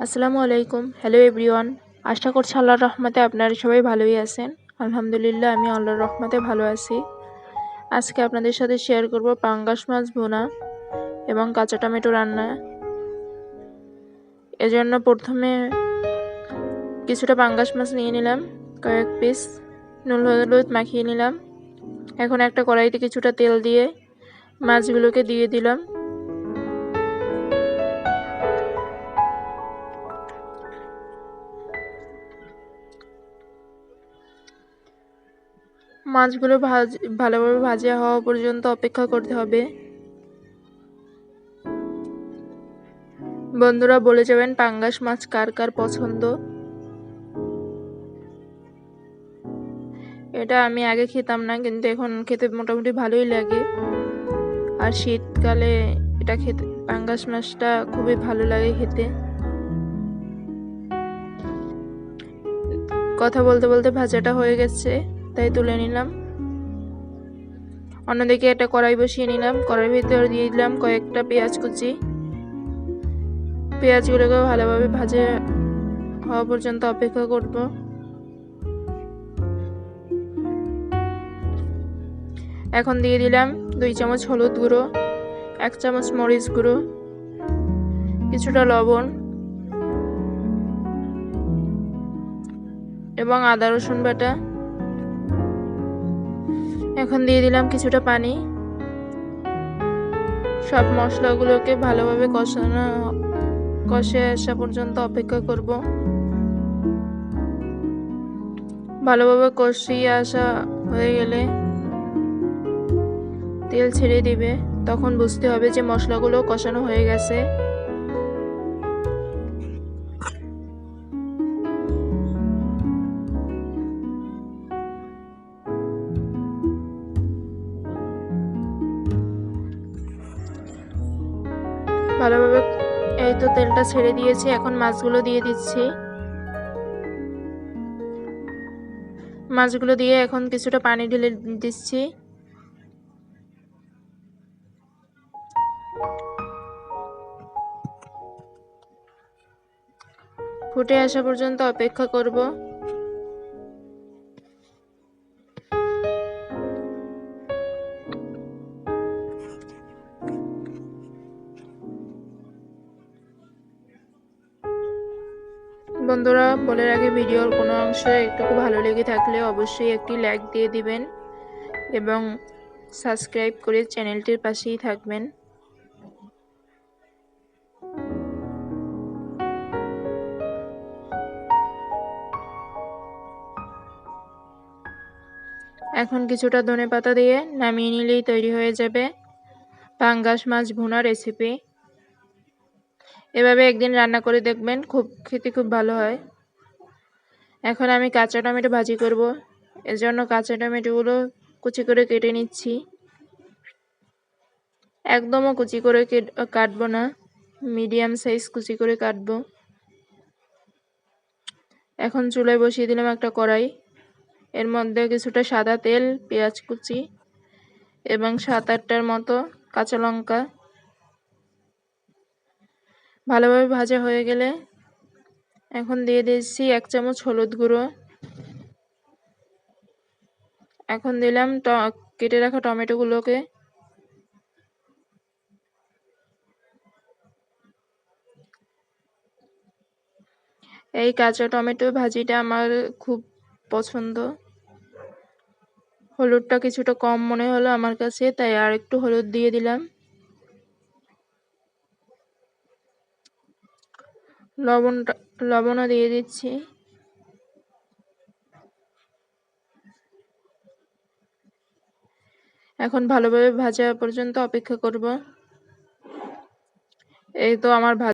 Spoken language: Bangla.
আসসালামু আলাইকুম। Hello everyone. আশা করছি আল্লাহর রহমতে আপনারা সবাই ভালোই আছেন। আলহামদুলিল্লাহ আমি আল্লাহর রহমতে ভালো আছি। আজকে আপনাদের সাথে শেয়ার করব পাঙ্গাস মাছ ভুনা এবং কাঁচা টমেটো রান্না। এজন্য প্রথমে কিছুটা পাঙ্গাস মাছ নিয়ে নিলাম, কয়েক পিস নুন হলুদ মাখিয়ে নিলাম। এখন একটা কড়াইতে কিছুটা তেল দিয়ে মাছগুলোকে দিয়ে দিলাম। মাছগুলো ভালোভাবে ভাজা হওয়া পর্যন্ত অপেক্ষা করতে হবে। বন্ধুরা বলে যাবেন পাঙ্গাস মাছ কার কার পছন্দ। এটা আমি আগে খেতাম না, কিন্তু এখন খেতে মোটামুটি ভালোই লাগে। আর শীতকালে এটা খেতে, পাঙ্গাস মাছটা খুবই ভালো লাগে খেতে। কথা বলতে বলতে ভাজাটা হয়ে গেছে, তাই তুলে নিলাম। অন্যদিকে একটা কড়াই বসিয়ে নিলাম। কড়াইয়ের ভিতরে দিয়ে দিলাম কয়েকটা পেঁয়াজ কুচি। পেঁয়াজগুলোকে ভালোভাবে ভাজা হওয়া পর্যন্ত অপেক্ষা করব। এখন দিয়ে দিলাম 2 চামচ হলুদ গুঁড়ো, 1 চামচ মরিচ গুঁড়ো, কিছুটা লবণ এবং আদা রসুন বাটা। এখন দিয়ে দিলাম কিছুটা পানি। সব মশলাগুলোকে ভালোভাবে কষে আসা পর্যন্ত অপেক্ষা করব। ভালোভাবে কষিয়ে আসা হয়ে গেলে তেল ছেড়ে দিবে, তখন বুঝতে হবে যে মশলাগুলো কষানো হয়ে গেছে। ভালোভাবে এই তো তেলটা ছেড়ে দিয়েছি। এখন মাছগুলো দিয়ে দিচ্ছি। মাছগুলো দিয়ে এখন কিছুটা পানি ঢেলে দিচ্ছি। ফুটে আসা পর্যন্ত অপেক্ষা করব। বন্ধুরা বলে রাখি, ভিডিওর কোনো অংশে একটু ভালো লেগে থাকলে অবশ্যই একটি লাইক দিয়ে দিবেন এবং সাবস্ক্রাইব করে চ্যানেলটির পাশেই থাকবেন। এখন কিছুটা ধনেপাতা দিয়ে নামিয়ে নিলেই তৈরি হয়ে যাবে পাঙ্গাস মাছ ভুনা রেসিপি। এভাবে একদিন রান্না করে দেখবেন, খেতে খুব ভালো হয়। এখন আমি কাঁচা টমেটো ভাজি করব। এজন্য কাঁচা টমেটোগুলো কুচি করে কেটে নিচ্ছি। একদমও কুচি করে কাটবো না, মিডিয়াম সাইজ কুচি করে কাটবো। এখন চুলায় বসিয়ে দিলাম একটা কড়াই। এর মধ্যে কিছুটা সাদা তেল, পেঁয়াজ কুচি এবং 7-8টার মতো কাঁচা লঙ্কা ভালোভাবে ভাজা হয়ে গেলে এখন দিয়ে দিচ্ছি 1 চামচ হলুদ গুঁড়ো। এখন দিলাম কেটে রাখা টমেটোগুলোকে। এই কাঁচা টমেটো ভাজিটা আমার খুব পছন্দ। হলুদটা কিছুটা কম মনে হলো আমার কাছে, তাই আর একটু হলুদ দিয়ে দিলাম। লবণও দিয়ে দিচ্ছি। এখন ভালোভাবে ভাজা পর্যন্ত অপেক্ষা করব। এই তো আমার